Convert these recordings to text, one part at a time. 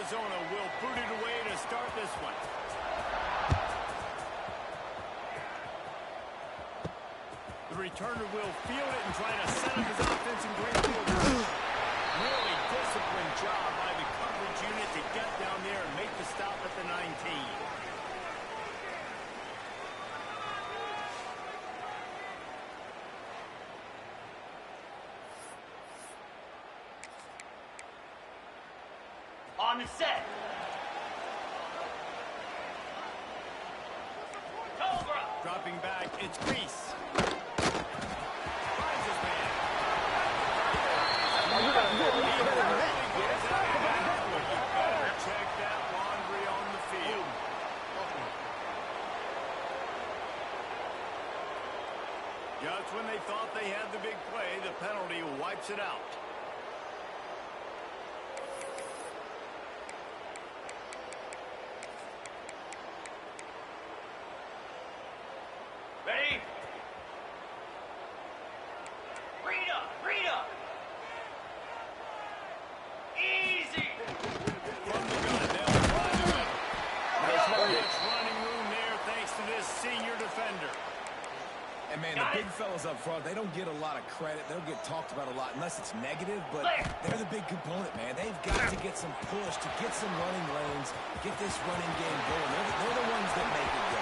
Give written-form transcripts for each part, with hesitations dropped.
Arizona will boot it away to start this one. The returner will field it and try to set up his offense in great field position. Really disciplined job by the coverage unit to get down there and make the stop at the 19. On the set. Cobra. Dropping back, it's Grease. Finds his man. Check that laundry on the field. Just when they thought they had the big play, the penalty wipes it out. Ready? Rita! Easy! From the gun, they'll try to win. There's much running room there thanks to this senior defender. And, man, the big fellas up front, they don't get a lot of credit. They'll get talked about a lot unless it's negative, but they're the big component, man. They've got to get some push, to get some running lanes, get this running game going. They're the ones that make it go.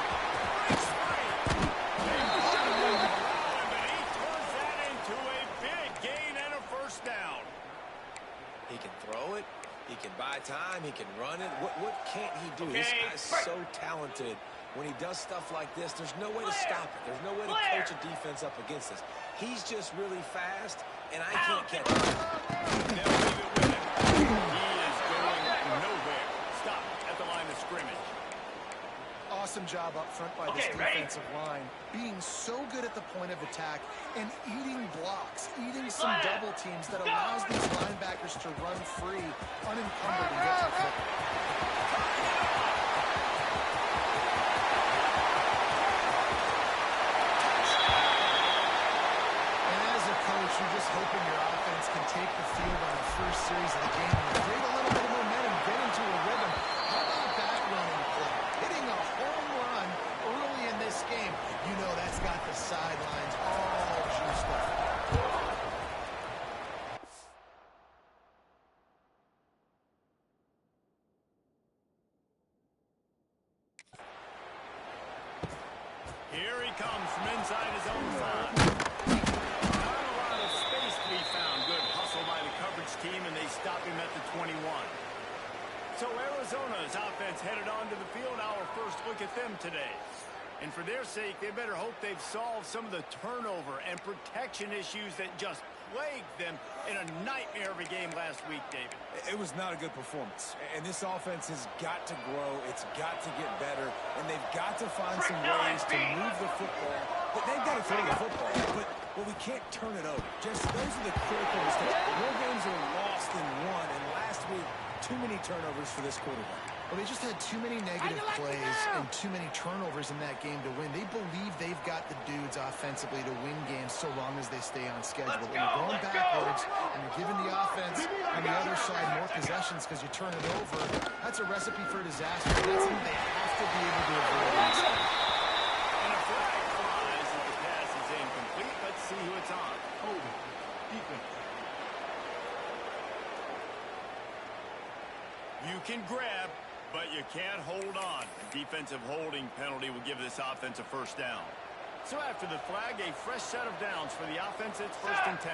He can throw it. He can buy time. He can run it. What can't he do? Okay. This guy's so talented. When he does stuff like this, there's no way to stop it. There's no way to coach a defense up against this. He's just really fast, and I can't catch him. They'll leave it with him. He is going nowhere. Stop at the line of scrimmage. Awesome job up front by this defensive line. Being so good at the point of attack and eating blocks, eating some double teams that allows these linebackers to run free, unencumbered, and get to the football. And as a coach, you're just hoping your offense can take the field on the first series of the game and create a little bit of momentum, get into a rhythm. How about that running play? Hitting a home run early in this game. You know that's got the sidelines all juiced up. Here he comes from inside his own 5. Not a lot of space to be found. Good hustle by the coverage team, and they stop him at the 21. So Arizona's offense headed onto the field. Our first look at them today. And for their sake, they better hope they've solved some of the turnover and protection issues that just plagued them in a nightmare of a game last week, David. It was not a good performance. And this offense has got to grow. It's got to get better. And they've got to find some ways to move the football. But they've got to throw the football. But we can't turn it over. Just those are the critical mistakes. More games are lost than won. And last week, too many turnovers for this quarterback. Well, they just had too many negative plays and too many turnovers in that game to win. They believe they've got the dudes offensively to win games so long as they stay on schedule. But when you're going backwards and you're giving the offense on the other side more possessions because you turn it over, that's a recipe for disaster. That's something they have to be able to avoid. And a flag flies if the pass is incomplete. Let's see who it's on. Holding. Defense. You can grab, but you can't hold on. A defensive holding penalty will give this offense a first down. So after the flag, a fresh set of downs for the offense. It's 1st and 10.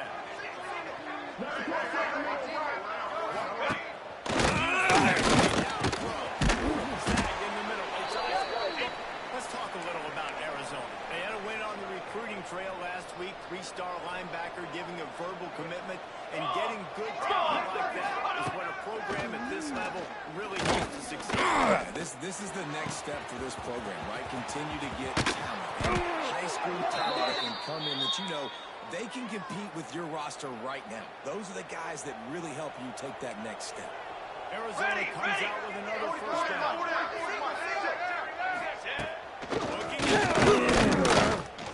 Let's talk a little about Arizona. They had a win on the recruiting trail last week. 3-star linebacker giving a verbal commitment, and getting good talent like that is what a program at this level really needs to succeed. This is the next step for this program, right? Continue to get talent. And high school talent that can come in that, you know, they can compete with your roster right now. Those are the guys that really help you take that next step. Arizona comes out with another first down.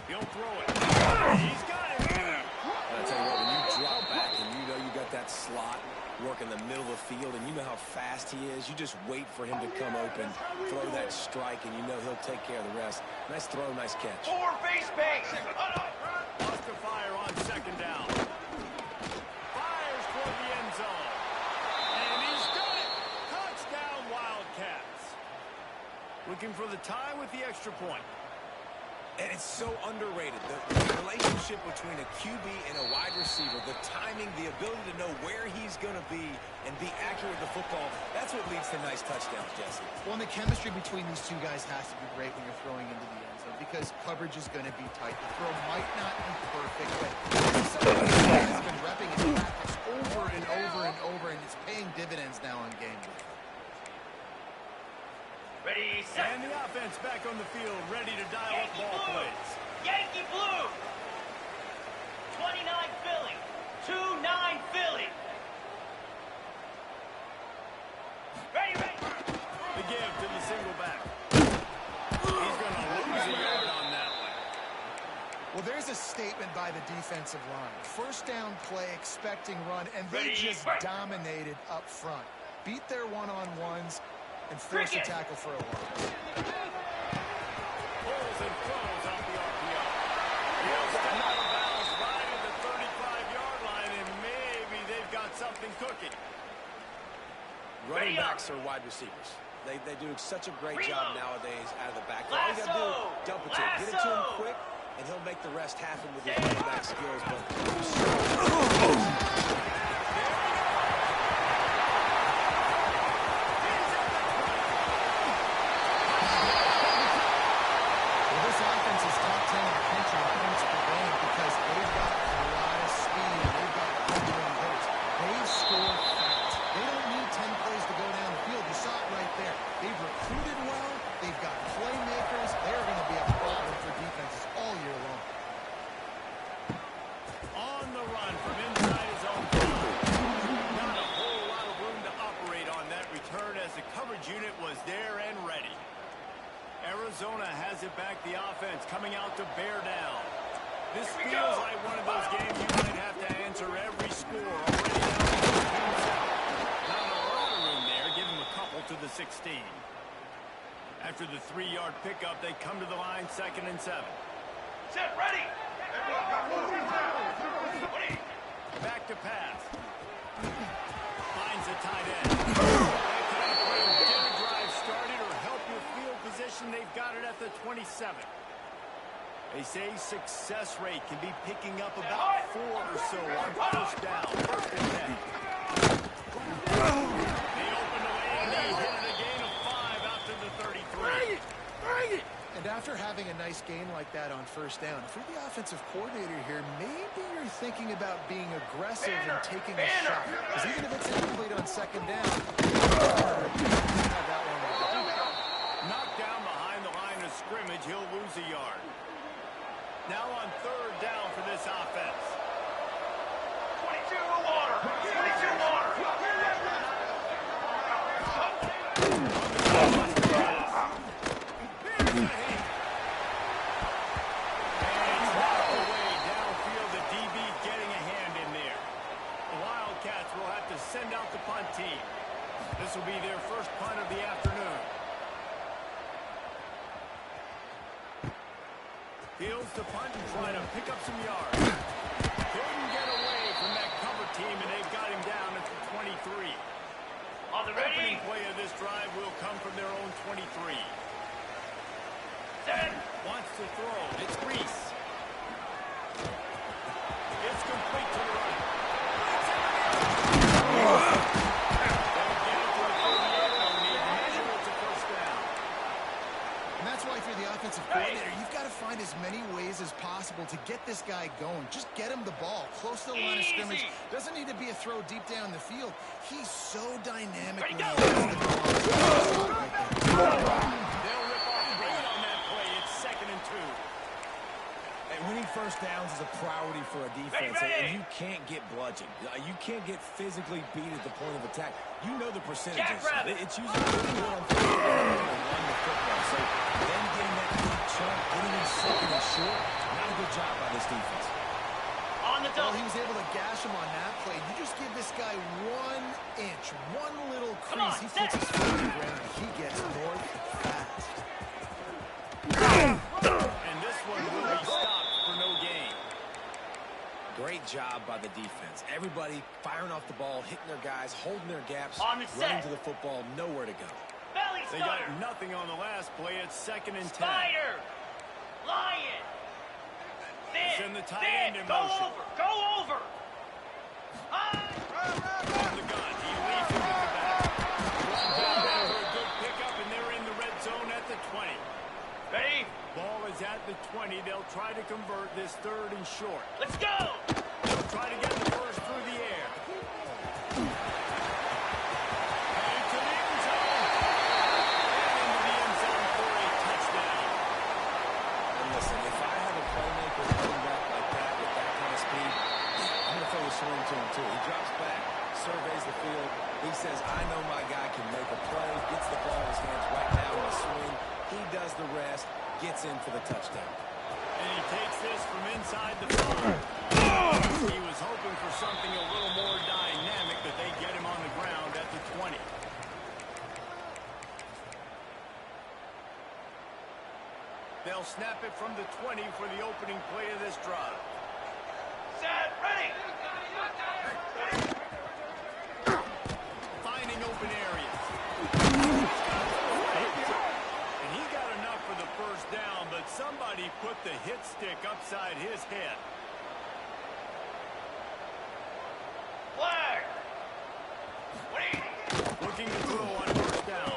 He'll throw it. He's got it. I'll tell you what, when you drop back and you know you got that slot, work in the middle of the field, and you know how fast he is. You just wait for him to come open, throw that strike, and you know he'll take care of the rest. Nice throw, nice catch. Four base pace. Lost to fire on second down. Fires toward the end zone. And he's got it. Touchdown, Wildcats. Looking for the tie with the extra point. And it's so underrated. The relationship between a QB and a wide receiver, the timing, the ability to know where he's going to be and be accurate with the football, that's what leads to nice touchdowns, Jesse. Well, and the chemistry between these two guys has to be great when you're throwing into the end zone because coverage is going to be tight. The throw might not be perfect, but somebody has been repping in practice over and over and over, and it's paying dividends now on game day. Ready, set. And the offense back on the field, ready to dial up Yankee ball blue. plays. Yankee blue. 29 Philly. 2-9 Philly. Ready, ready. The give to the single back. He's going to lose a yard on that one. Well, there's a statement by the defensive line. First down play, expecting run, and they Ready, just right. dominated up front. Beat their one-on-ones and forced a Cricket. tackle for a loss. Pulls and throws off the RPO. He'll step out of bounds right at the 35-yard line, and maybe they've got something cooking. Running Ready up. backs are wide receivers. They do such a great Reload. job nowadays out of the backfield. All you got to do is dump it to him. Get it to him Lasso. quick, and he'll make the rest happen with his Stand running back by. skills. But Well, this offense is top 10 in the country in points per game because they've got a lot of speed and they've got home-run hitters. They score fast. They don't need 10 plays to go down the field. You saw it right there. They've recruited well. They've got playmakers. They're going to be a problem for defenses all year long. On the run from inside his own 5. Not a whole lot of room to operate on that return as the coverage unit was there and ready. Arizona has it back, the offense coming out to bear down. This Here we feels go. like one of those games you might have to answer every score already down to 2-7. Not a lot of room there, give him a couple to the 16. After the 3-yard pickup, they come to the line, 2nd and 7. Set, ready. Ready. Back to pass. Finds a tight end. That kind of play will get a drive started or help your field position. They've got it at the 27. They say success rate can be picking up about 4 or so on first down. First and 10. They open the lane and he hit it a gain of 5 out to the 33. And after having a nice game like that on first down, if you're the offensive coordinator here, maybe you're thinking about being aggressive and taking a shot. Because even if it's incomplete on second down, have that one. Knocked down behind the line of scrimmage, he'll lose a yard. Now on third down for this offense. 22 water. 22 water. Send out the punt team. This will be their first punt of the afternoon. Fields the punt and try to pick up some yards. Couldn't get away from that cover team, and they've got him down at the 23. On the ready. Opening play of this drive will come from their own 23. Set. Wants to throw. It's Reese. It's complete to the right. And that's why if you're the offensive coordinator, you've got to find as many ways as possible to get this guy going. Just get him the ball close to the line of scrimmage. Doesn't need to be a throw deep down the field. He's so dynamic. Ready, when go. he gets the ball. They'll rip off 8 on that play. It's 2nd and 2. And winning first downs is a priority for a defense, Ready. and you can't get bludgeoned. You can't get physically beat at the point of attack. You know the percentages. Jackrabbit. It's usually pretty good on first down to run the football. So them getting that big chunk, getting him second and short, not a good job by this defense. On On the Well, double. he was able to gash him on that play. You just give this guy 1 inch, one little Come on, crease. He set. puts his foot on the ground. He gets north fast. And this one will be stopped for no gain. Great job by the defense. Everybody firing off the ball, hitting their guys, holding their gaps, On the running set. to the football, nowhere to go. Belly They got stutter. nothing on the last play. It's 2nd and 10. Spider. Lion. It's in the tight end in Go motion. over. Go over. On the gun. He leads him to the back. One down there for a good pickup, and they're in the red zone at the 20. Ready? Ball is at the 20. They'll try to convert this 3rd and short. Let's go. They'll try to get the first through the air. Headed to the end zone. And into the end zone for a touchdown. And listen, if I have a playmaker running back like that with that kind of speed, I'm going to throw the swing to him too. He drops back, surveys the field. He says, I know my guy can make a play, gets the ball in his hands right now in the swing. He does the rest, gets in for the touchdown. And he takes this from inside the 5. He was hoping for something a little more dynamic, but they get him on the ground at the 20. They'll snap it from the 20 for the opening play of this drive. Set. Ready. Finding open areas. And he got enough for the first down, but somebody put the hit stick upside his head. Flag. 180. Looking to throw on first down.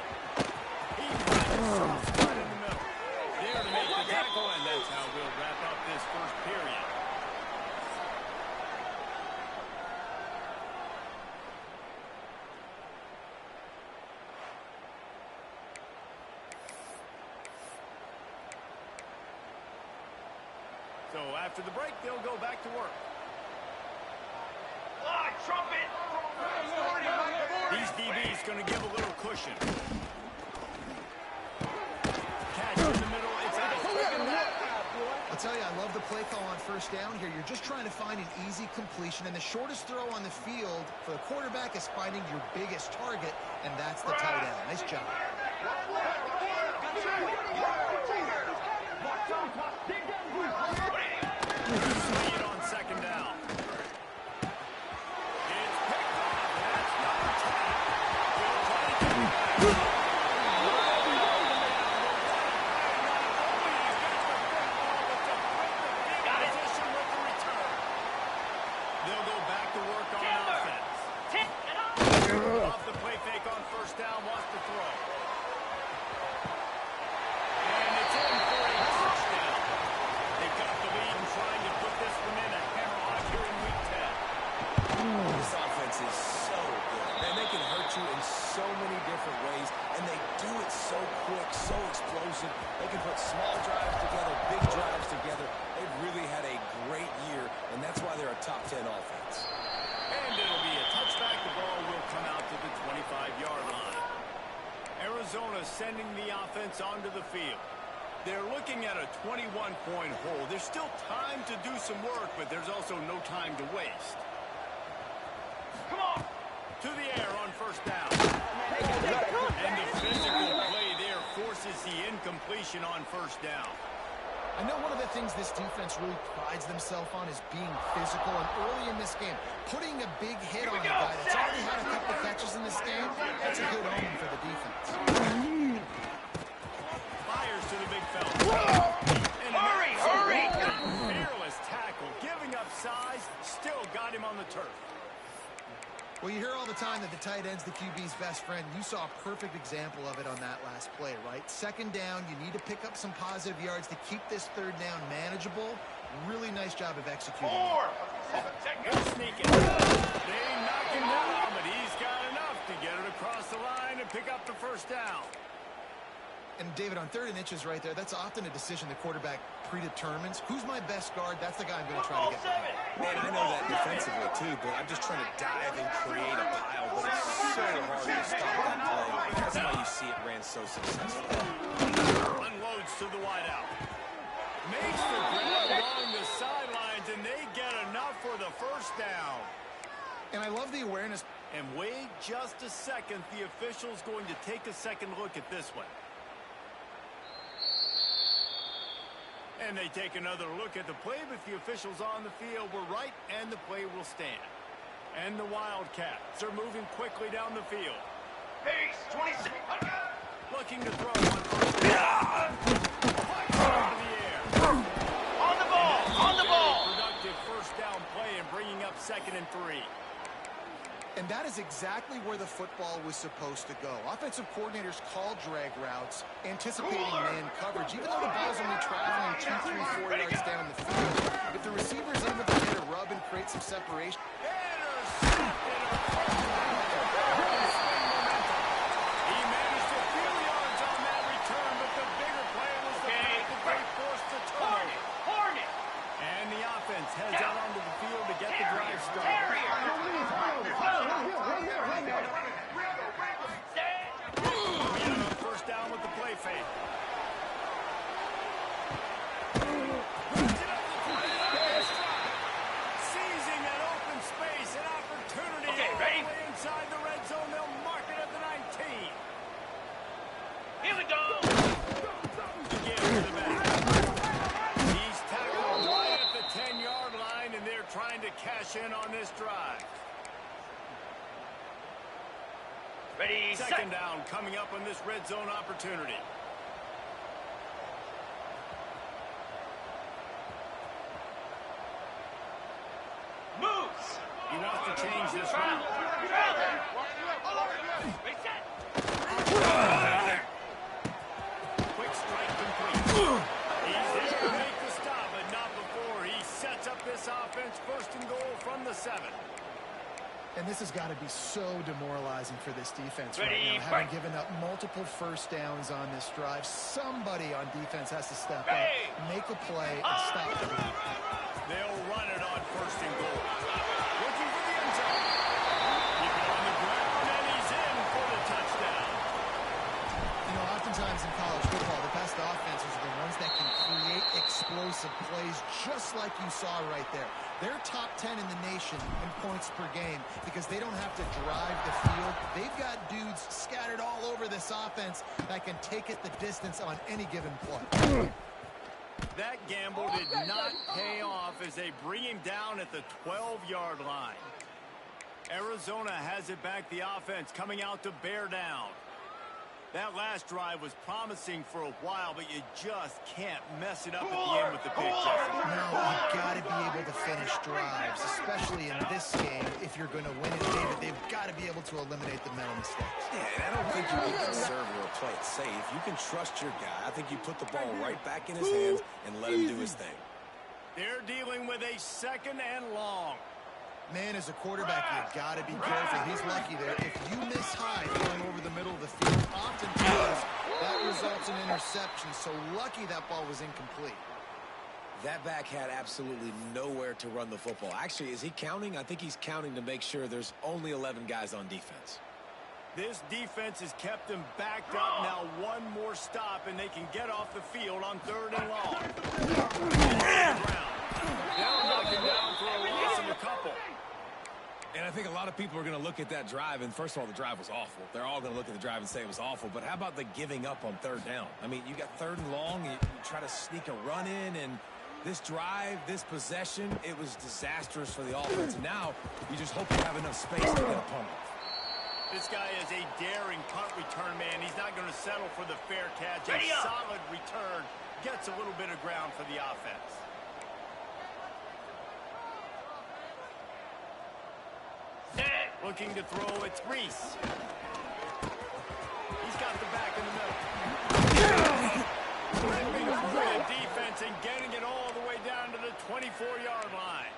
He finds a soft spot in the middle. There to make the tackle, and that's how we'll wrap up this first period. So after the break, they'll go back to work. Flag. Trumpet. These DBs going to give a little cushion. Catch in the middle. It's out of I'll tell you, I love the play call on first down here. You're just trying to find an easy completion, and the shortest throw on the field for the quarterback is finding your biggest target, and that's the tight end. Nice job. Swing it on 2nd down. It's picked off. That's number 10. They'll try to get it back. Got it. Position with the return. They'll go back to work on Taylor. offense. Tip and up. Off the play fake on first down, wants to throw. And it's in for a touchdown. They've got the lead and trying to put this one in a hammerlock here in week 10. This offense is so good. Man, they can hurt you in so many different ways, and they do it so quick, so explosive. They can put small drives together, big drives together. They've really had a great year, and that's why they're a top 10 offense. And it'll be a touchback. The ball will come out to the 25-yard line. Arizona sending the offense onto the field. They're looking at a 21-point hole. There's still time to do some work, but there's also no time to waste. Come on. To the air on first down. And the physical play there forces the incompletion on first down. I know one of the things this defense really prides themselves on is being physical, and early in this game, putting a big hit on a guy that's already had a couple catches in this game, that's a good omen for the defense. Fires to the big fella. And Hurry, hurry. fearless tackle. Giving up size, still got him on the turf. Well, you hear all the time that the tight end's the QB's best friend. You saw a perfect example of it on that last play, right? 2nd down, you need to pick up some positive yards to keep this 3rd down manageable. Really nice job of executing. 4. They're sneaking. They knock him down, but he's got enough to get it across the line and pick up the first down. And David, on 3rd and inches right there, that's often a decision the quarterback predetermines. Who's my best guard? That's the guy I'm going to try to get behind. Man, I know that defensively too, but I'm just trying to dive and create a pile, but it's so hard to stop that play. That's why you see it ran so successfully. Unloads to the wideout. Makes the grab along the sidelines, and they get enough for the first down. And I love the awareness. And wait just a second. The official's going to take a second look at this one. And they take another look at the play, but the officials on the field were right, and the play will stand. And the Wildcats are moving quickly down the field. Pace, 26. Looking to throw one first down. Into the air. On the ball, on the ball. Productive first down play and bringing up 2nd and 3. And that is exactly where the football was supposed to go. Offensive coordinators call drag routes, anticipating man coverage, even though the ball's only traveling 2, 3, 4 yards down the field. If the receiver's able to get a rub and create some separation. He managed a few yards on that return, but the bigger play was the fact that they forced the turnover. Hornet. And the offense heads out onto the field to get the drive started. First down with the play fake. Seizing that open space, an opportunity Okay, all ready? the way inside the red zone. They'll mark it at the 19. Here we go. Again to the back. He's tackled right at the 10-yard line, and they're trying to cash in on this drive. Ready, Second down coming up on this red zone opportunity. Moves. He wants to change this route. Reset. Quick strike complete. He's there to make the stop, but not before he sets up this offense. 1st and goal from the 7. And this has got to be so demoralizing for this defense Ready, right now. Having fight. given up multiple first downs on this drive, somebody on defense has to step Ready. up, make a play, and stop the bleed. They'll run it on 1st and goal. Looking for the end zone. Keep it on the ground, and he's in for the touchdown. You know, oftentimes in college football, the best offenses are the ones that can create explosive plays just like you saw right there. They're top 10 in the nation in points per game because they don't have to drive the field. They've got dudes scattered all over this offense that can take it the distance on any given play. That gamble did not pay off as they bring him down at the 12-yard line. Arizona has it back, the offense coming out to bear down. That last drive was promising for a while, but you just can't mess it up at the end with the big Jesse. No, you've got to be able to finish drives, especially in this game. If you're going to win it, David, they've got to be able to eliminate the mental mistakes. Yeah, and I don't think you can conservative or play it safe. You can trust your guy. I think you put the ball right back in his hands and let him do his thing. They're dealing with a 2nd and long. Man, as a quarterback, you've got to be careful. He's lucky there. If you miss high going over the middle of the field, oftentimes that results in interception. So lucky that ball was incomplete. That back had absolutely nowhere to run the football. Actually, is he counting? I think he's counting to make sure there's only 11 guys on defense. This defense has kept them backed up. Now one more stop, and they can get off the field on 3rd and long. They'll knock him down for a loss of a couple. And I think a lot of people are going to look at that drive, and first of all, the drive was awful. They're all going to look at the drive and say it was awful, but how about the giving up on 3rd down? I mean, you got 3rd and long, you try to sneak a run in, and this drive, this possession, it was disastrous for the offense. Now, you just hope you have enough space to get a punt. This guy is a daring punt return man. He's not going to settle for the fair catch. A solid return gets a little bit of ground for the offense. Looking to throw, it's Reese. He's got the back in the middle. Ripping through the defense and getting it all the way down to the 24-yard line.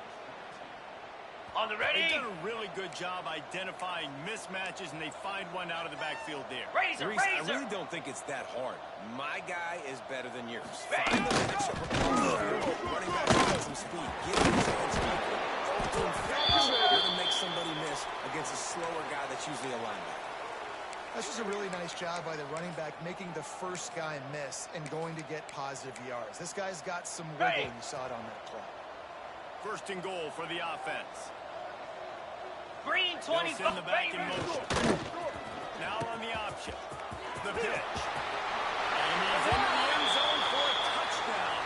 On the ready. They've done a really good job identifying mismatches, and they find one out of the backfield there. Razor, Reese, I razor. really don't think it's that hard. My guy is better than yours. Bang. Find the matchup across the field. Running back has some speed. Get in his hands quickly. Throw to him fast. You're going to make somebody miss against a slower guy that's usually a linebacker. That's just a really nice job by the running back, making the first guy miss and going to get positive yards. This guy's got some wiggle, and you saw it on that play. First and goal for the offense. Green They'll 25. send the back in motion. Now on the option. The pitch. And he's into the end zone for a touchdown.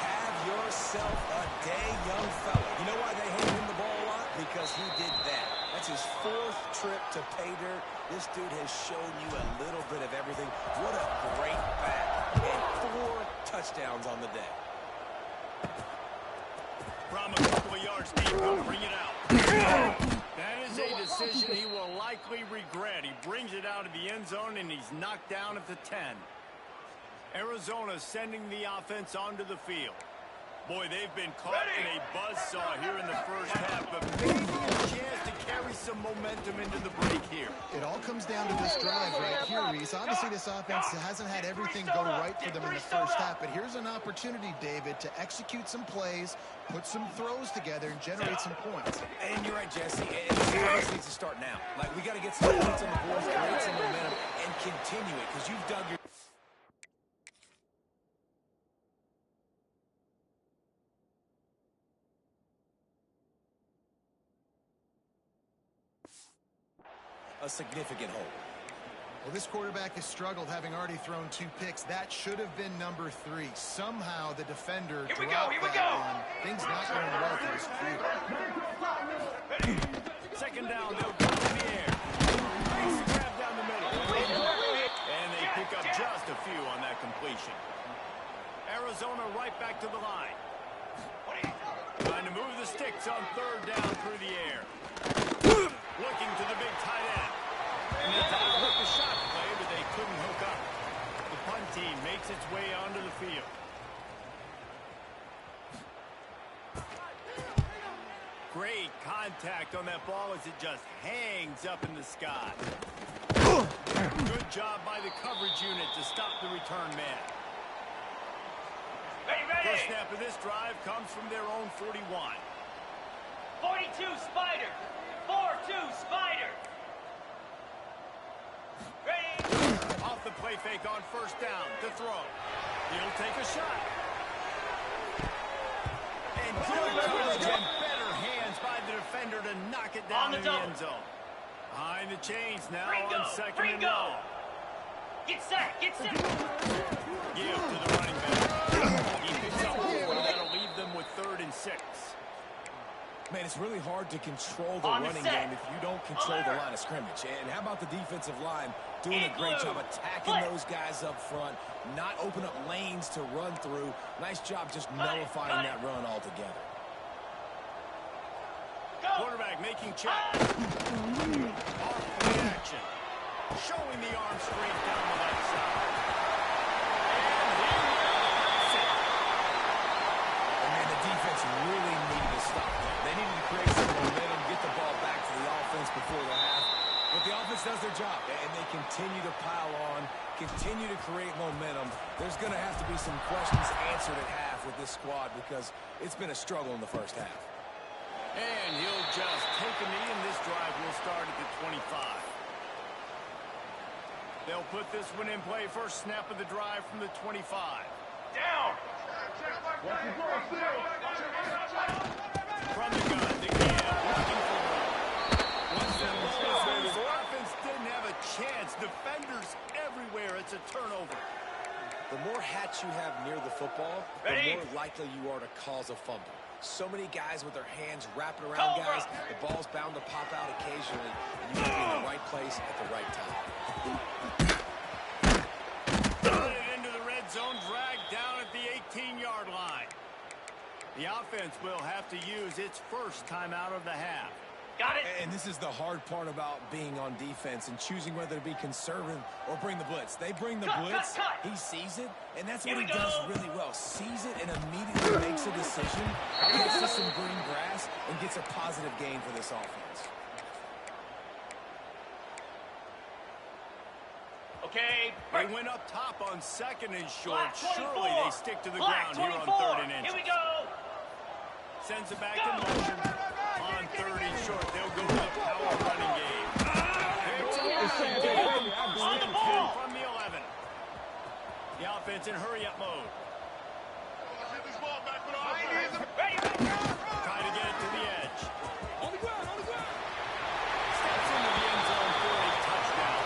Have yourself a day, young fella. You know why they hand him the ball a lot? Because he did that. That's his 4th trip to pay dirt. This dude has shown you a little bit of everything. What a great back. And 4 touchdowns on the day. From a couple of yards deep, he'll bring it out. That is a decision he will likely regret. He brings it out of the end zone, and he's knocked down at the 10. Arizona sending the offense onto the field. Boy, they've been caught in a buzzsaw here in the first half, but maybe a chance to carry some momentum into the break here. It all comes down to this drive right here, Reese. Obviously, this offense hasn't had everything go right for them in the first half, but here's an opportunity, David, to execute some plays, put some throws together, and generate some points. And you're right, Jesse. And this offense needs to start now. Like, we got to get some points on the board, create some momentum, and continue it, because you've dug your... a significant hole. Well, this quarterback has struggled, having already thrown 2 picks. That should have been number 3. Somehow the defender dropped that one. Things not going well for this crew. Second down, they'll go in the air. Nice grab down the middle. And they pick up just a few on that completion. Arizona right back to the line. Trying to move the sticks on 3rd down through the air. Looking to the big tight end. And they tried to hook the shot play, but they couldn't hook up. The punt team makes its way onto the field. Great contact on that ball as it just hangs up in the sky. Good job by the coverage unit to stop the return man. First snap of this drive comes from their own 41. 42 Spider. 4-2 Spider. Ready. Off the play fake on first down to throw. He'll take a shot. And good coverage and better hands by the defender to knock it down in the end zone. Behind the chains now on 2nd and long. Get set. Get set. Give to the running back. He picks up 4. That'll leave them with 3rd and 6. Man, it's really hard to control the running game if you don't control the line of scrimmage. And how about the defensive line doing a great job attacking those guys up front, not open up lanes to run through. Nice job just nullifying that run altogether. Quarterback making check. Off play action. Showing the arm strength down the left side. And man, the defense really needed to stop that. They needed to create some momentum, get the ball back to the offense before the half. But the offense does their job, and they continue to pile on, continue to create momentum. There's going to have to be some questions answered at half with this squad because it's been a struggle in the first half. And he'll just take a knee, and this drive will start at the 25. They'll put this one in play. First snap of the drive from the 25. Down. From the gun, the Cam looking for one. Once that ball was loose, the offense didn't have a chance. Defenders everywhere. It's a turnover. The more hats you have near the football, the more likely you are to cause a fumble. So many guys with their hands wrapping around guys, the ball's bound to pop out occasionally, and you have to be in the right place at the right time. Put it into the red zone, dragged down at the 18-yard line. The offense will have to use its first timeout of the half. Got it. And this is the hard part about being on defense and choosing whether to be conservative or bring the blitz. They bring the blitz, he sees it, and that's what he does really well. Sees it and immediately makes a decision, gets to some green grass, and gets a positive gain for this offense. Okay. They went up top on 2nd and short. Surely they stick to the ground here on 3rd and inches. Here we go. Sends it back in motion. On 3rd and short, they'll go to the power running game. Picks up the On the ball! From the 11. The offense in hurry-up mode. Ready? Try to get it to the edge. On the ground, on the ground. Steps into the end zone for a touchdown.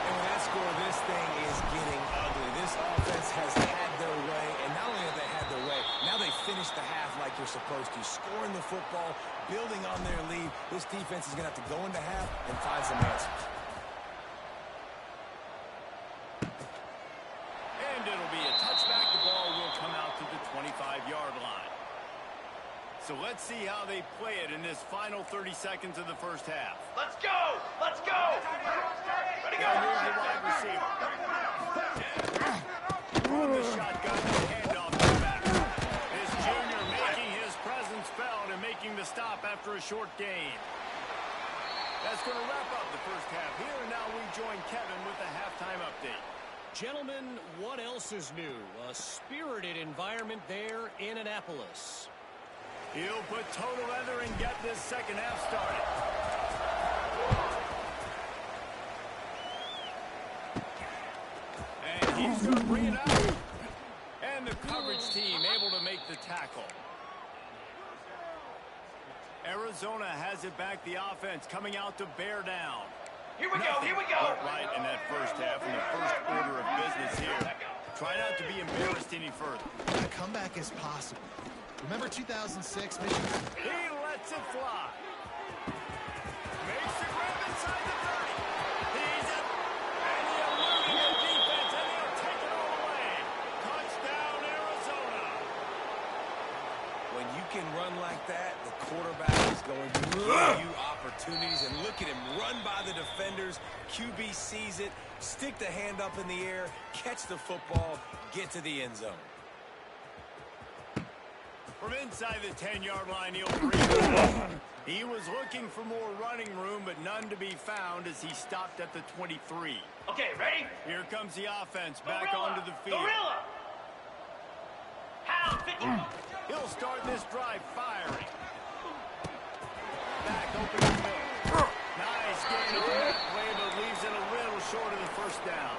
And with that score, this thing is getting ugly. This offense has had their way, and not only have they had their way, now they finish the half like you're supposed to, scoring the football, building on their lead. This defense is going to have to go into half and find some answers. And it'll be a touchback. The ball will come out to the 25-yard line. So let's see how they play it in this final 30 seconds of the first half. Let's go! Let's go! Ready, go! Here's the wide receiver. On the shotgun, handoff to the back. This junior making his presence felt and making the stop after a short gain. That's going to wrap up the first half here, and now we join Kevin with the halftime update. Gentlemen, what else is new? A spirited environment there in Annapolis. He'll put total leather and get this second half started. And he's going to bring it out. And the coverage team able to make the tackle. Arizona has it back. The offense coming out to bear down. Here we go, here we go! Went right in that first half in the first order of business here. Try not to be embarrassed any further. A comeback is possible. Remember 2006, Michigan? He lets it fly. Makes the grab inside the 30. He's it. And he eluded the defense, and he'll take it all away. Touchdown, Arizona. When you can run like that, the quarterback is going to give you opportunities. And look at him run by the defenders. QB sees it, stick the hand up in the air, catch the football, get to the end zone. From inside the 10-yard line, he'll bring it. He was looking for more running room, but none to be found as he stopped at the 23. Okay, ready? Here comes the offense back Gorilla! onto the field. Gorilla! Hound, He'll start this drive firing. Back open in the middle. Nice gain on that play, but leaves it a little short of the first down.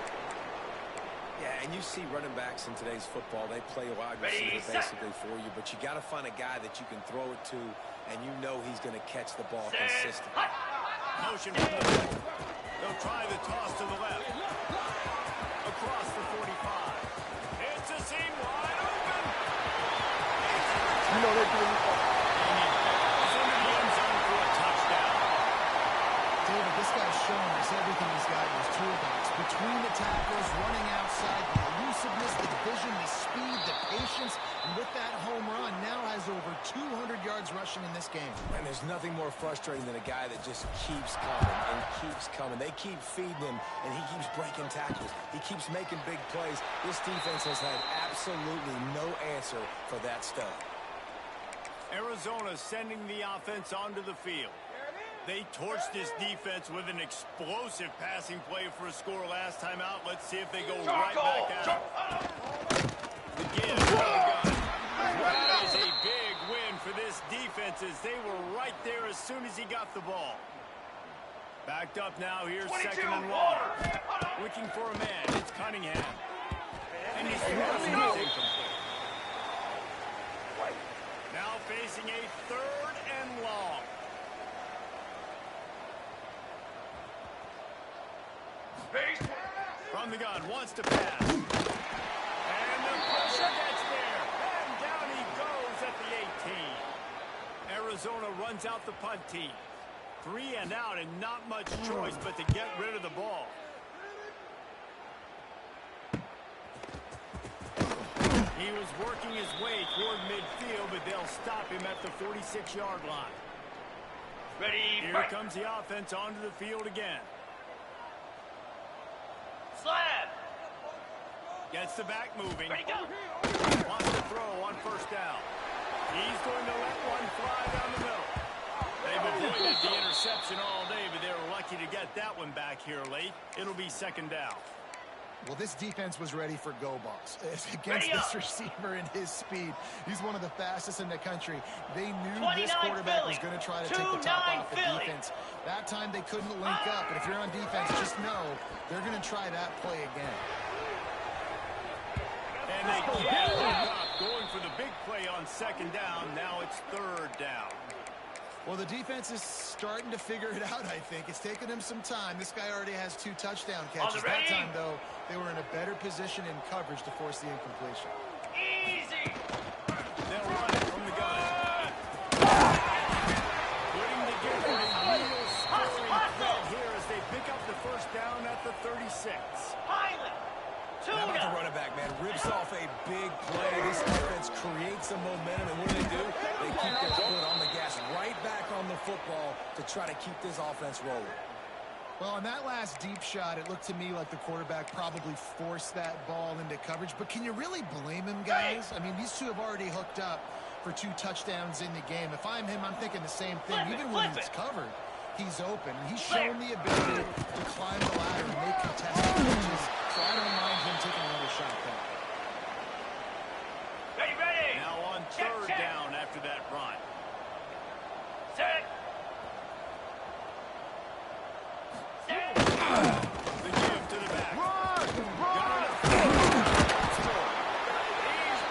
Yeah, and you see running backs in today's football, they play wide receiver basically for you, but you got to find a guy that you can throw it to, and you know he's going to catch the ball consistently. Motion from the middle. They'll try the toss to the left. Across the 45. It's a seam wide open. You know they're doing And he falls into the end zone for a touchdown. David, this guy's showing us everything he's got in his toolbox. Between the tackles, running outside, the elusiveness, the vision, the speed, the patience, and with that home run, now has over 200 yards rushing in this game. And there's nothing more frustrating than a guy that just keeps coming and keeps coming. They keep feeding him, and he keeps breaking tackles. He keeps making big plays. This defense has had absolutely no answer for that stud. Arizona sending the offense onto the field. They torched this defense with an explosive passing play for a score last time out. Let's see if they go right back at it. Again, that is a big win for this defense as they were right there as soon as he got the ball. Backed up now, here's second and long. Looking for a man, it's Cunningham. And he's incomplete. Now facing a third and long. From the gun, wants to pass. And the pressure gets there. And down he goes at the 18. Arizona runs out the punt team. 3 and out and not much choice but to get rid of the ball. He was working his way toward midfield, but they'll stop him at the 46-yard line. Ready, Here fight. comes the offense onto the field again. Slab! Gets the back moving. Ready, go! Wants to throw on first down. He's going to let one fly down the middle. They've avoided the interception all day, but they were lucky to get that one back here late. It'll be second down. Well, this defense was ready for go balls. Against this receiver and his speed, he's one of the fastest in the country. They knew this quarterback was going to try to take the top off the defense. That time they couldn't link up, but if you're on defense, just know they're going to try that play again. And they can't link up, going for the big play on second down. Now it's third down. Well, the defense is starting to figure it out, I think. It's taken them some time. This guy already has 2 touchdown catches. That time, though, they were in a better position in coverage to force the incompletion. Easy. They'll run it from the gun. Putting together a real scoring threat here as they pick up the first down at the 36. Pilot. How about the running back, man? Rips off a big play. This offense creates some momentum, and what do? They keep their foot on the gas, right back on the football to try to keep this offense rolling. Well, on that last deep shot, it looked to me like the quarterback probably forced that ball into coverage. But can you really blame him, guys? I mean, these two have already hooked up for 2 touchdowns in the game. If I'm him, I'm thinking the same thing. Even when he's covered, he's open. And he's shown the ability to climb the ladder and make contested pitches. So I don't mind him taking another shot there. Ready. Now on third down after that run. Set. The give to the back. Run! Got enough. He's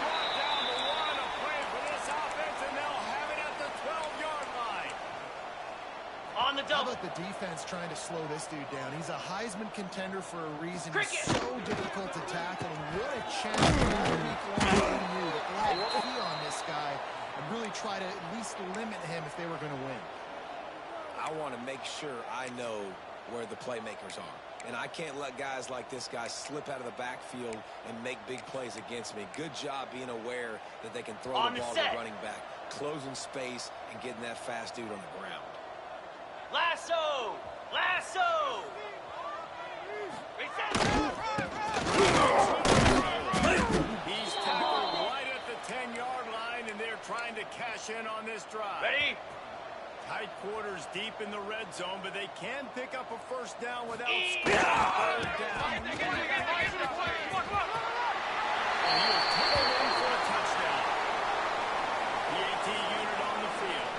brought down the one to play for this offense, and they'll have it at the 12-yard line. On the How double. about the defense trying to slow this dude down? He's a Heisman contender for a reason. Cricket. He's so difficult to tackle, and what a chance all week long they knew to play a key on this guy and really try to at least limit him if they were going to win. I want to make sure I know where the playmakers are. And I can't let guys like this guy slip out of the backfield and make big plays against me. Good job being aware that they can throw the ball to the running back, closing space, and getting that fast dude on the ground. Lasso. Lasso. He's tackled right at the 10-yard line, and they're trying to cash in on this drive. Ready. Tight quarters deep in the red zone, but they can pick up a first down without scoring third down. And he was tackled in for a touchdown. The AT unit on the field.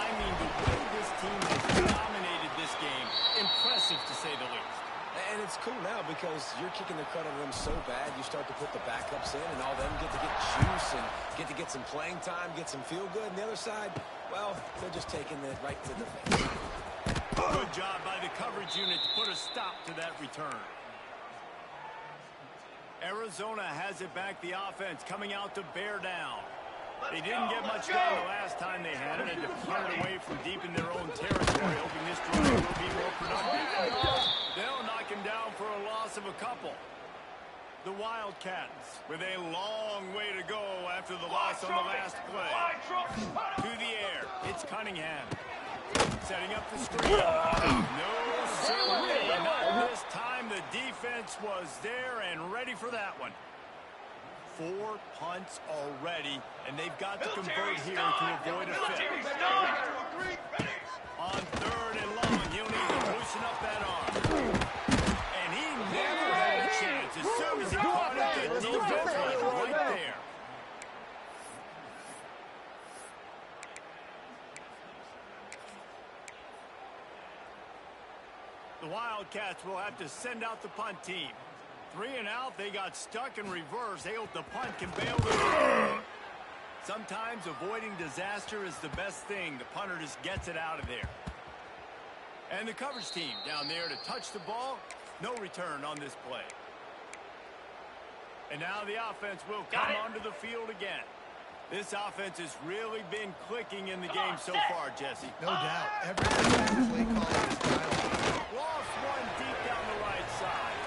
I mean, the way this team has dominated this game, impressive to say the least. And it's cool now because you're kicking the crud out of them so bad, you start to put the backups in, and all them get to get juice and get to get some playing time, get some feel good. And the other side, well, they're just taking it right to the face. Good job by the coverage unit to put a stop to that return. Arizona has it back, the offense coming out to bear down. They didn't get much done the last time they had it, and to punt it away from deep in their own territory, hoping this drive will be more productive. They'll knock him down for a loss of a couple. The Wildcats with a long way to go after the loss on the last play. To the air, it's Cunningham. Setting up the screen. No, certainly not this time. The defense was there and ready for that one. 4 punts already, and they've got to convert here to avoid a fifth. On third and long, he'll need to loosen up that arm. And he never had a chance. As soon as he caught it, the defense was right there. The Wildcats will have to send out the punt team. 3 and out, they got stuck in reverse. They hope the punt can bail them. Sometimes avoiding disaster is the best thing. The punter just gets it out of there. And the coverage team down there to touch the ball. No return on this play. And now the offense will come onto the field again. This offense has really been clicking in the game so far, Jesse. No doubt. Everything in the play call is dialed. Lost one deep down the right side.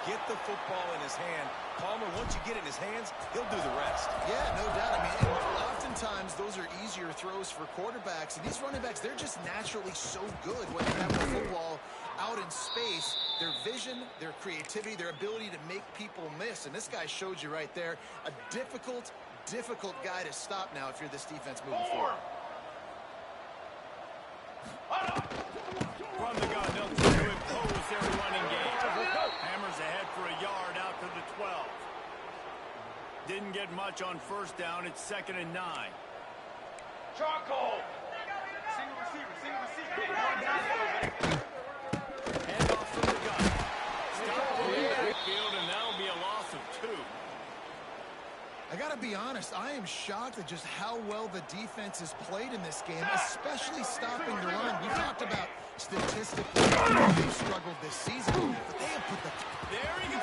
Get the football in his hand. Palmer, once you get it in his hands, he'll do the rest. Yeah, no doubt. I mean, oftentimes those are easier throws for quarterbacks. And these running backs, they're just naturally so good when they have the football out in space. their vision, their creativity, their ability to make people miss. And this guy showed you right there, a difficult guy to stop now if you're this defense moving forward. From the gun, they'll try to impose their running game. Hammers ahead for a yard out to the 12. Didn't get much on first down. It's 2nd and 9. Charcoal. Hand off from the gun. Stop in the backfield, and that'll be a loss of 2. I got to be honest, I am shocked at just how well the defense has played in this game, especially stopping the run. We talked about statistically they've struggled this season, but they have put the... There he goes.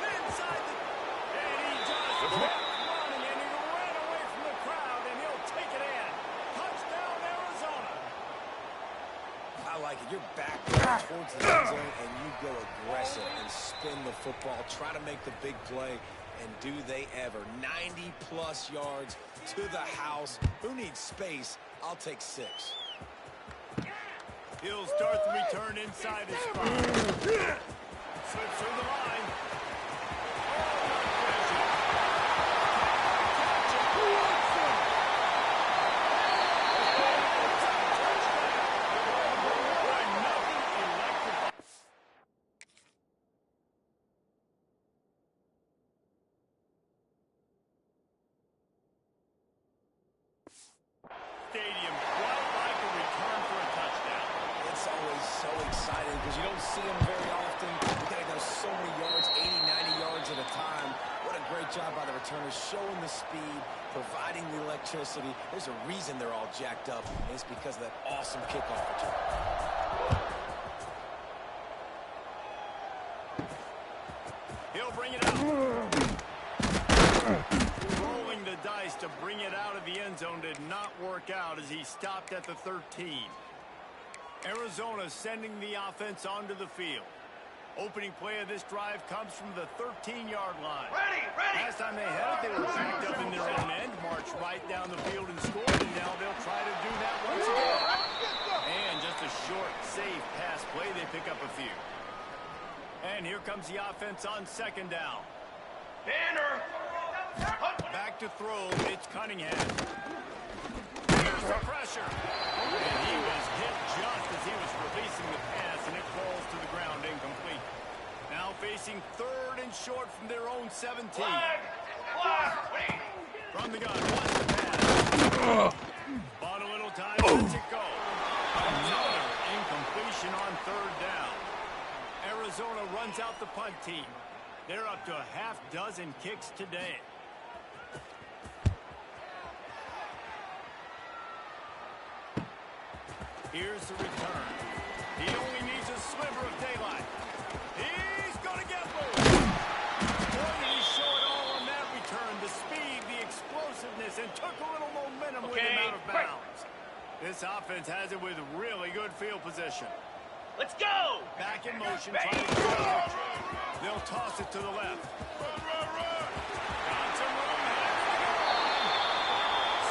Inside the... And he just kept running, and he ran away from the crowd, and he'll take it in. Touchdown, Arizona. I like it. You're back towards the end zone, and you go aggressive and spin the football, try to make the big play, and do they ever. 90-plus yards to the house. Who needs space? I'll take 6. He'll start the return inside his spot. Slips through the line. Stadium quite like a return for a touchdown. It's always so exciting because you don't see them very often. You got to go so many yards, 80, 90 yards at a time. What a great job by the returners, showing the speed, providing the electricity. There's a reason they're all jacked up, and it's because of that awesome kickoff return. He'll bring it out. Rolling the dice to bring it out of the end zone did not work out as he stopped at the 13. Arizona sending the offense onto the field. Opening play of this drive comes from the 13-yard line. Ready. Last time they had it, they were backed up in their own end, marched right down the field and scored, and now they'll try to do that once again. And just a short, safe pass play, they pick up a few. And here comes the offense on 2nd down. Banner. Back to throw, it's Cunningham. Here's the pressure. And he was hit just as he was releasing the pass, and it falls to the ground incomplete. Now facing 3rd and short from their own 17. Flag. From the gun, wants the pass. Bought a little time, lets it go. Another incompletion on 3rd down. Arizona runs out the punt team. They're up to a half dozen kicks today. Here's the return. He only needs a sliver of daylight. He's going to get loose. Boy, did he show it all on that return. The speed, the explosiveness, and took a little momentum with him out of bounds. This offense has it with really good field position. Let's go. Back in motion, trying to score. They'll toss it to the left. Got some room here.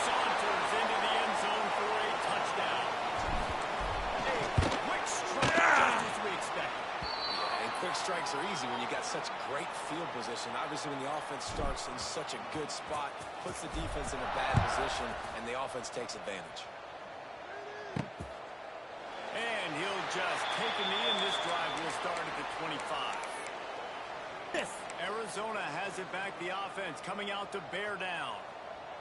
Saunters into the end zone for a touchdown. Quick strike, just as we expected. And quick strikes are easy when you got such great field position. Obviously, when the offense starts in such a good spot, puts the defense in a bad position, and the offense takes advantage. And he'll just take a knee, and this drive will start at the 25. Arizona has it back, the offense coming out to bear down.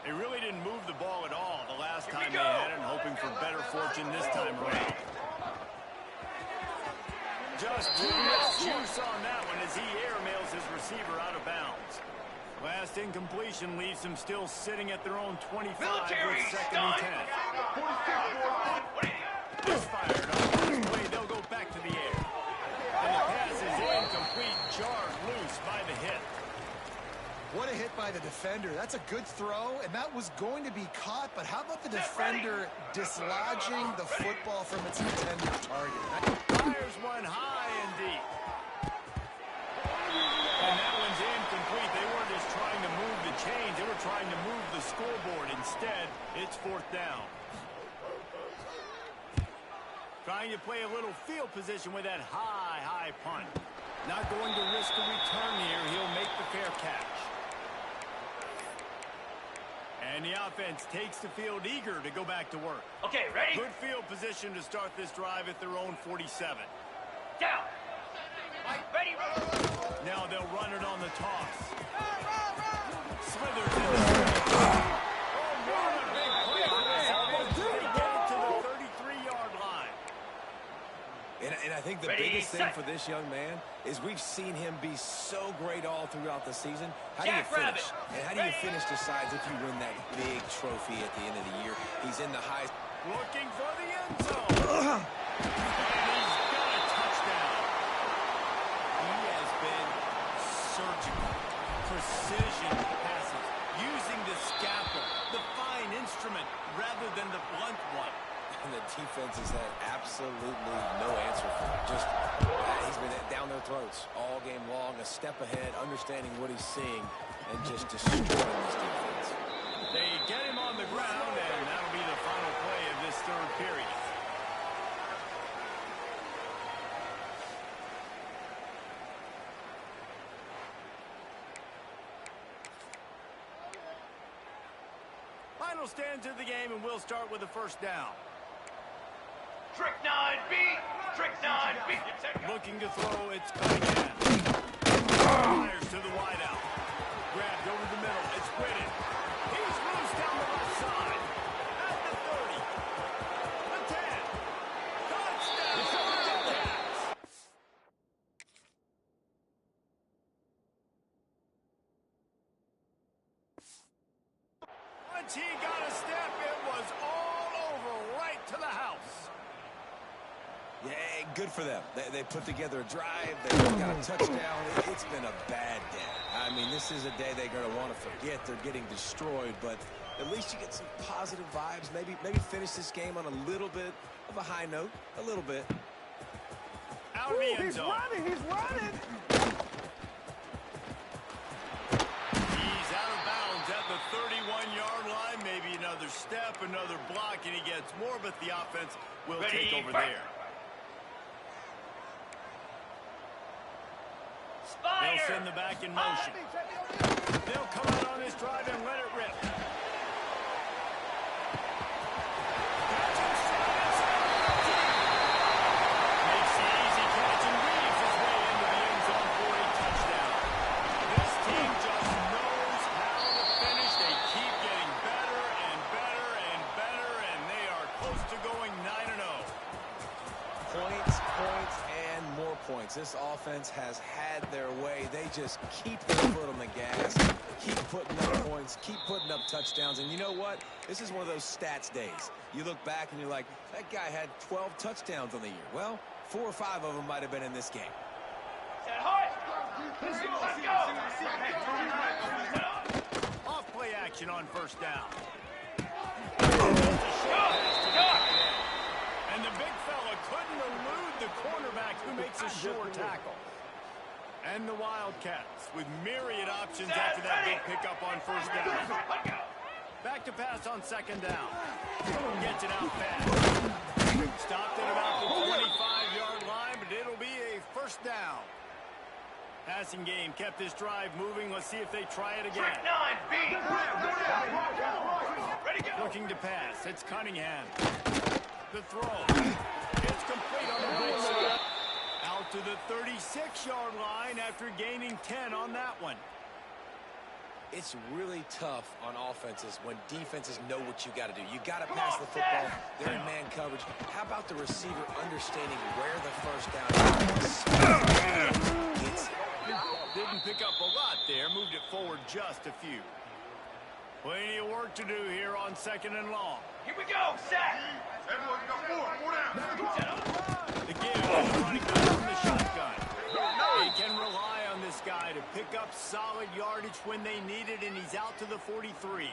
They really didn't move the ball at all the last time they had it, and hoping for better fortune this time around. Just too much juice on that one as he airmails his receiver out of bounds. Last incompletion leaves them still sitting at their own 25 with 2nd and 10. Misfired on this play, they'll go back to the air. And the pass is incomplete, jarred loose by the hit. What a hit by the defender. That's a good throw, and that was going to be caught, but how about the defender dislodging the football from its intended target? Fires one high and deep. And that one's incomplete. They weren't just trying to move the chains. They were trying to move the scoreboard. Instead, it's 4th down. Trying to play a little field position with that high punt. Not going to risk a return here. He'll make the fair catch. And the offense takes the field eager to go back to work. Okay, ready? Good field position to start this drive at their own 47. Down. Ready? Now they'll run it on the toss. Smithers in the stretch. Oh, what a big play for this offense. They get it to the 33-yard line. And I think the biggest thing for this young man is we've seen him be so great all throughout the season. How do you finish? And how do you finish decides if you win that big trophy at the end of the year. He's in the highest. Looking for the end zone. And he's got a touchdown. He has been surgical. Precision passes. Using the scalpel, the fine instrument, rather than the blunt one. And the defense has had absolutely no answer for it. Just, he's been down their throats all game long, a step ahead, understanding what he's seeing, and just destroying this defense. They get him on the ground, and that'll be the final play of this 3rd period. Final stands of the game, and we'll start with the 1st down. Trick 9B. Trick 9B. Looking to throw, it's Cunningham. Fires to the wideout. Grabbed over the middle, it's Whitted. He's loose down the left side. At the 30. The 10. Touchdown, Wildcats. Once he got a step, it was all over right to the house. Yeah, good for them. They put together a drive. They got a touchdown. It's been a bad day. I mean, this is a day they're going to want to forget. They're getting destroyed, but at least you get some positive vibes. Maybe finish this game on a little bit of a high note. A little bit. Out of the end zone. He's running. He's out of bounds at the 31-yard line. Maybe another step, another block, and he gets more, but the offense will take over there. They'll send the back in motion. They'll come out on this drive and let it rip. Makes the easy catch and weaves his way into the end zone for a touchdown. This team just knows how to finish. They keep getting better and better and better, and they are close to going 9-0. Points, and more points. This offense has had their way. They just keep their foot on the gas, keep putting up points, keep putting up touchdowns. And you know what? This is one of those stats days. You look back and you're like, that guy had 12 touchdowns on the year. Well, 4 or 5 of them might have been in this game. Let's go. Off play action on 1st down. And the big fella couldn't elude the cornerback who makes a sure tackle. And the Wildcats with myriad options after that big pickup on 1st down. Back to pass on 2nd down. Gets it out fast. Stopped at about the 25-yard line, but it'll be a 1st down. Passing game kept this drive moving. Let's see if they try it again. Trick 9B. Ready, go. Looking to pass. It's Cunningham. The throw. It's complete on the right side. Out to the 36-yard line after gaining 10 on that one. It's really tough on offenses when defenses know what you got to do. You got to pass the football. They're in man coverage. How about the receiver understanding where the 1st down is? Didn't pick up a lot there. Moved it forward just a few. Plenty of work to do here on 2nd and long. Here we go, sack. The give is running back from the shotgun. They can rely on this guy to pick up solid yardage when they need it, and he's out to the 43.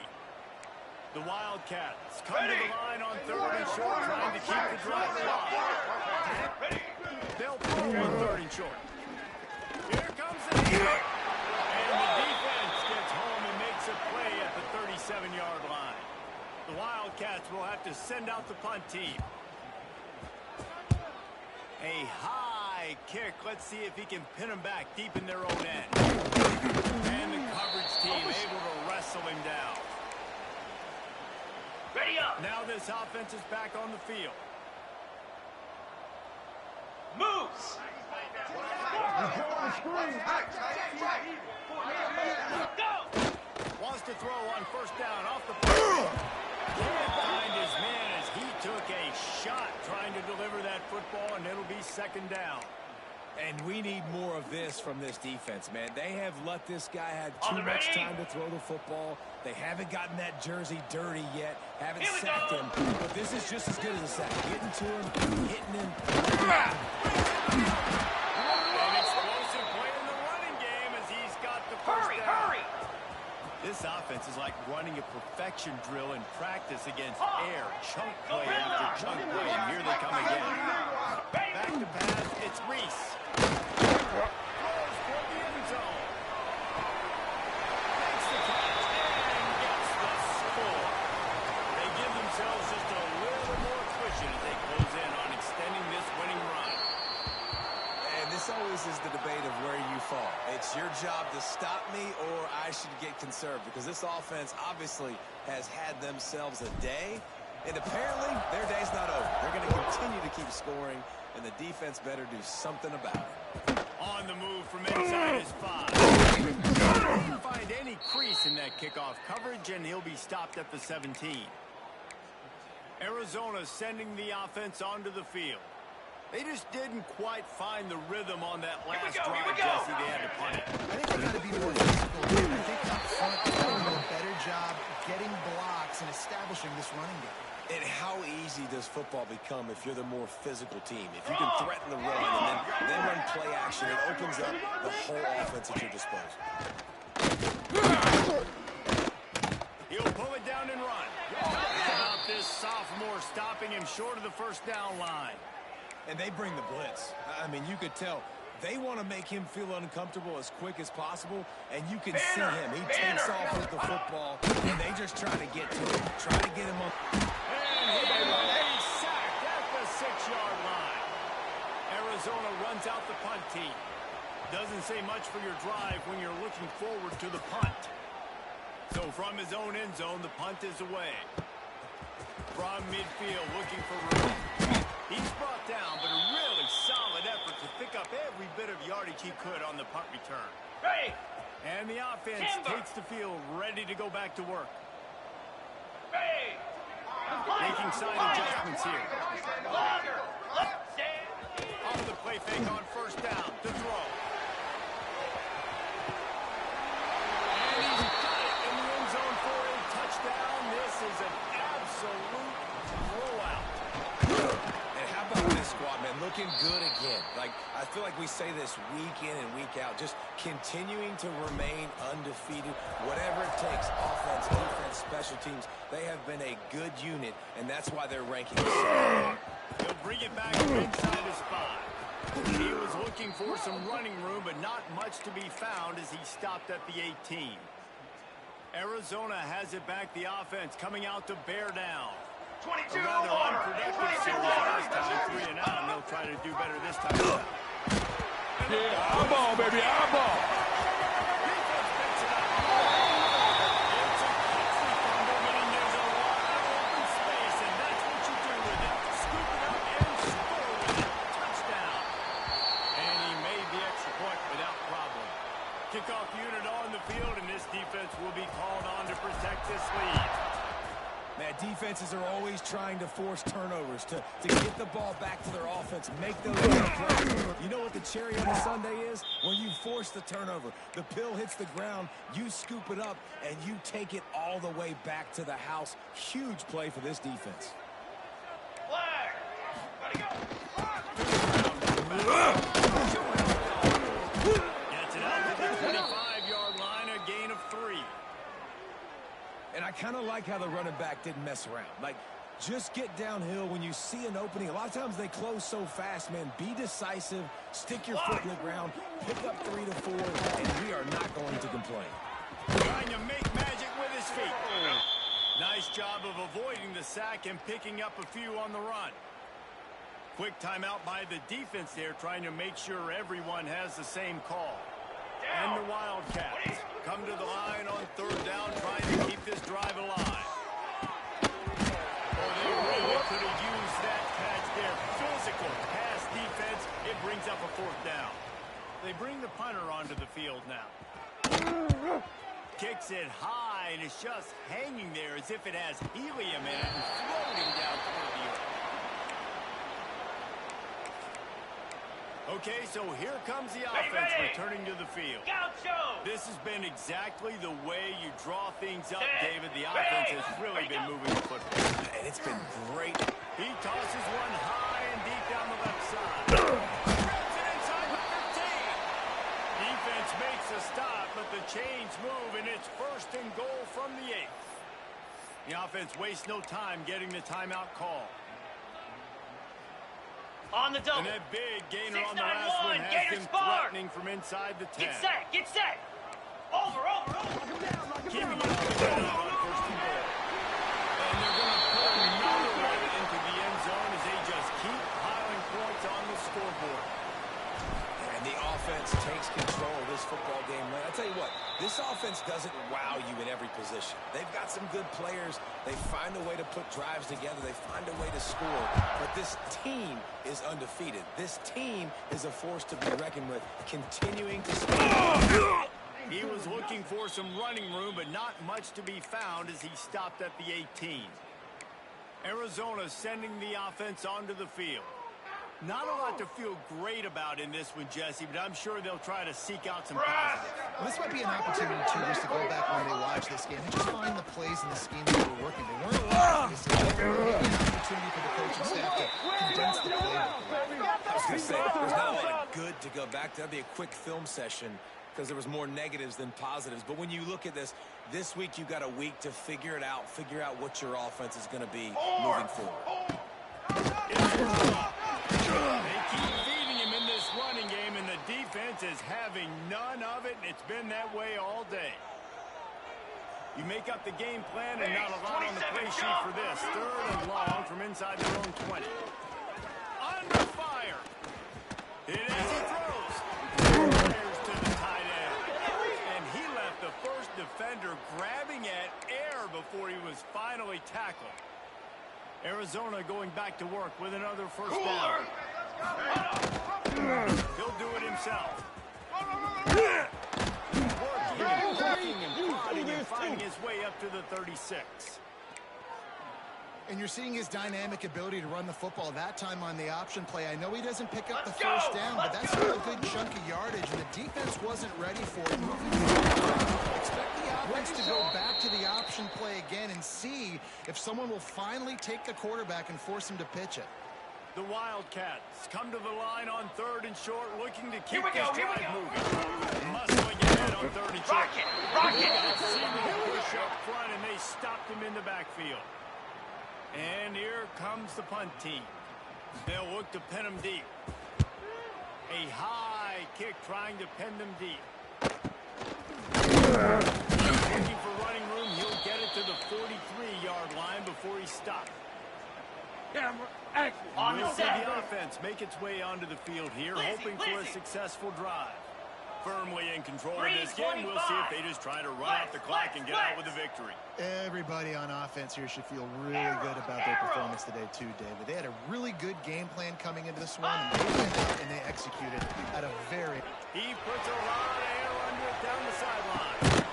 The Wildcats come to the line on 3rd and short, trying to keep the drive alive. They'll throw on 3rd and short. Here comes the kick. And the defense gets home and makes a play at the The Wildcats will have to send out the punt team. A high kick. Let's see if he can pin them back deep in their own end. And the coverage team able to wrestle him down. Ready up. Now this offense is back on the field. Moves. Go. Wants to throw on first down off the play. Can't find his man as he took a shot trying to deliver that football, and it'll be second down. And we need more of this from this defense, man. They have let this guy have too much time to throw the football. They haven't gotten that jersey dirty yet, haven't sacked him. But this is just as good as a sack. Getting to him, hitting him. An explosive play in the running game as he's got the first down. Hurry. This offense is like running a perfection drill in practice against air. Chunk play after chunk play, and here they come again. Back to pass, it's Reese. Throws for the end zone. Makes the catch and gets the score. They give themselves just a little more cushion as they close in on extending this winning run. And this always is the debate of where you fall. It's your job to stop me or I should get conserved, because this offense obviously has had themselves a day, and apparently their day's not over. They're going to continue to keep scoring, and the defense better do something about it. On the move from inside his 5. Didn't find any crease in that kickoff coverage, and he'll be stopped at the 17. Arizona sending the offense onto the field. They just didn't quite find the rhythm on that last drive, Jesse. They had to punt it. I think they've got to be more physical here. I think up front they're going to do a better job getting blocks and establishing this running game. And how easy does football become if you're the more physical team? If you can threaten the run and then run play action, it opens up the whole offense at your disposal. He'll pull it down and run. How about this sophomore stopping him short of the first down line? And they bring the blitz. I mean, you could tell they want to make him feel uncomfortable as quick as possible, and you can see him. He takes off with the football, and they just try to get to him, try to get him up. And he's sacked at the 6-yard line. Arizona runs out the punt team. Doesn't say much for your drive when you're looking forward to the punt. So from his own end zone, the punt is away. From midfield, looking for room. He's brought down, but a really solid effort to pick up every bit of yardage he could on the punt return. Ready. And the offense takes the field, ready to go back to work. Ready. Making side adjustments here. Longer. Stand. On the play fake on first down to throw. And he's got it in the end zone for a touchdown. This is an absolute blowout. And how about this squad, man? Looking good again. Like, I feel like we say this week in and week out, just continuing to remain undefeated. Whatever it takes, offense, defense, special teams, they have been a good unit, and that's why they're ranking so high. He'll bring it back inside his 5. He was looking for some running room, but not much to be found as he stopped at the 18. Arizona has it back, the offense coming out to bear down. 22 A rather unproductive series last time, 3 and out, and they'll try to do better this time. Yeah, eyeball, baby, eyeball. Defense picks it up. It's a costly fumble, but there's a lot of open space, and that's what you do with it. Scoop it up and score with it. Touchdown. And he made the extra point without problem. Kickoff unit on the field, and this defense will be called on to protect this lead. Man, defenses are always trying to force turnovers to get the ball back to their offense, make those plays. You know what the cherry on the sundae is? When you force the turnover, the pill hits the ground, you scoop it up, and you take it all the way back to the house. Huge play for this defense. Flag. Ready, go. Gets it out to the 25-yard line, a gain of 3. And I kind of like how the running back didn't mess around. Like, just get downhill when you see an opening. A lot of times they close so fast, man. Be decisive, stick your foot in the ground, pick up 3 to 4, and we are not going to complain. Trying to make magic with his feet. Nice job of avoiding the sack and picking up a few on the run. Quick timeout by the defense there, trying to make sure everyone has the same call. And the Wildcats come to the line on third down, trying to keep this drive alive. Oh, they really could have used that catch there. Physical pass defense. It brings up a fourth down. They bring the punter onto the field now. Kicks it high, and it's just hanging there as if it has helium in it and floating down toward the earth. Okay, so here comes the offense returning to the field. This has been exactly the way you draw things up, David. The offense has really been moving the football. And it's been great. He tosses one high and deep down the left side. Grabs it inside the 15. Defense makes a stop, but the chains move, and it's first and goal from the 8. The offense wastes no time getting the timeout call. On the double. And that big gainer on the last one has him threatening from inside the 10. Get set. Over. Keeping it on the ground on first and goal. And they're going to pull another one into the end zone as they just keep piling points on the scoreboard. And the offense takes control of this football game. I tell you what, this offense doesn't wow you in every position. They've got some good players. They find a way to put drives together. They find a way to score. But this team is undefeated. This team is a force to be reckoned with, continuing to score. He was looking for some running room, but not much to be found as he stopped at the 18. Arizona sending the offense onto the field. Not a lot to feel great about in this one, Jesse, but I'm sure they'll try to seek out some positives. Well, this might be an opportunity, too, just to go back when they watch this game and just find the plays and the schemes that were working. They weren't allowed to see it. Maybe an opportunity for the coaching staff to condense the playbook. I was going to say, there's not a lot of good to go back to. That'd be a quick film session because there was more negatives than positives. But when you look at this week you got a week to figure it out, figure out what your offense is going to be moving forward. They keep feeding him in this running game, and the defense is having none of it, and it's been that way all day. You make up the game plan and not a lot on the play sheet for this. Third and long from inside their own 20. Under fire. Hit as he throws. Fires to the tight end. And he left the first defender grabbing at air before he was finally tackled. Arizona going back to work with another first down. He'll do it himself. Working and prodding and finding his way up to the 36. And you're seeing his dynamic ability to run the football, that time on the option play. I know he doesn't pick up the first down, but that's still a good chunk of yardage, and the defense wasn't ready for it. Expect the offense to go back to the option play again and see if someone will finally take the quarterback and force him to pitch it. The Wildcats come to the line on third and short, looking to keep this drive moving. Muscling ahead on third and short. Rocket! Push up front, and they stopped him in the backfield. And here comes the punt team. They'll look to pin him deep. A high kick trying to pin them deep. Looking for running room. He'll get it to the 43-yard line before he stopped. We'll see the offense make its way onto the field here, hoping for a successful drive. Firmly in control of this game. We'll see if they just try to run out the clock and get out with a victory. Everybody on offense here should feel really good about their performance today, too, David. They had a really good game plan coming into this one, and they went out and they executed at a very... He puts a lot of air under it down the sideline.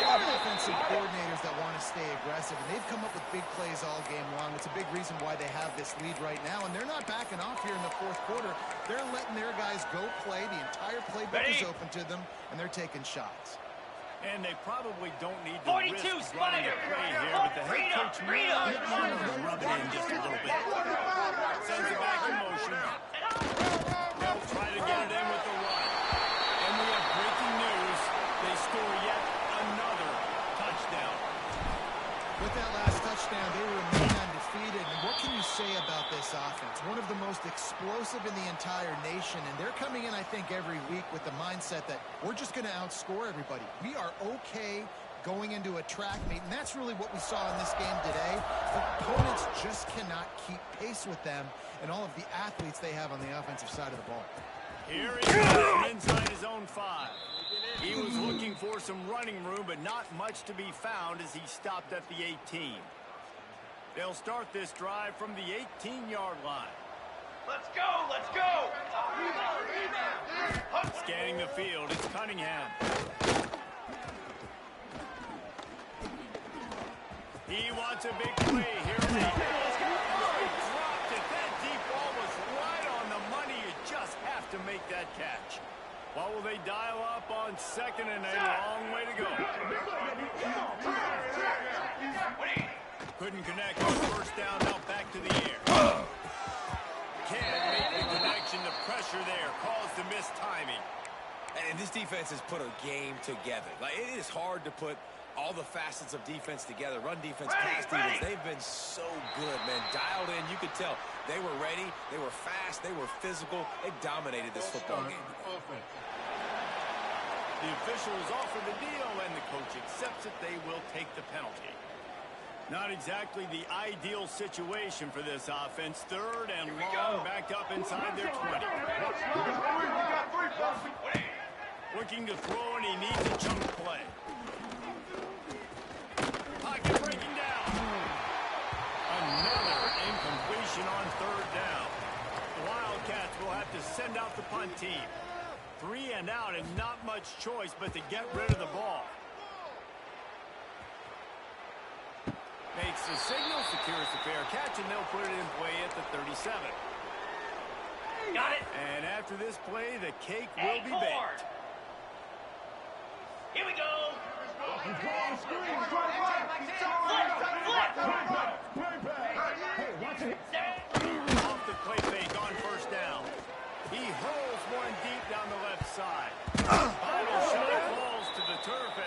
Offensive coordinators that want to stay aggressive, and they've come up with big plays all game long. It's a big reason why they have this lead right now, and they're not backing off here in the fourth quarter. They're letting their guys go play. The entire playbook is open to them, and they're taking shots. And they probably don't need to risk running a play here, but the head coach may rub it in just a little bit. Sends it back in motion. They'll try to get it in with the run. And we have breaking news. They score yet another touchdown. With that last touchdown, they remain undefeated. And what can you say about this offense? One of the most explosive in the entire nation. And they're coming in, I think, every week with the mindset that we're just going to outscore everybody. We are okay going into a track meet, and that's really what we saw in this game today. Opponents just cannot keep pace with them and all of the athletes they have on the offensive side of the ball. Here he comes inside his own 5. He was looking for some running room, but not much to be found as he stopped at the 18. They'll start this drive from the 18-yard line. Let's go! Let's go! Scanning the field, it's Cunningham. He wants a big play here late. Oh, he dropped it. That deep ball was right on the money. You just have to make that catch. What will they dial up on 2nd and a long way to go? Couldn't connect on 1st down, now back to the air. Can't make the connection. The pressure there caused the missed timing. And this defense has put a game together. Like, it is hard to put all the facets of defense together. Run defense, pass defense. They've been so good, man. Dialed in. You could tell they were ready. They were fast. They were physical. They dominated this football game. The officials offer the deal, and the coach accepts it. They will take the penalty. Not exactly the ideal situation for this offense. 3rd and long, backed up inside their 20. Looking to throw, and he needs a chunk play. Pocket breaking down. Another incompletion on 3rd down. The Wildcats will have to send out the punt team. 3 and out, and not much choice but to get rid of the ball. Makes the signal, secures the fair catch, and they'll put it in play at the 37. Got it. And after this play, the cake will be baked. Here we go. Off the play fake on 1st down. He hurls one deep down the left side. Final shot falls to the turf, and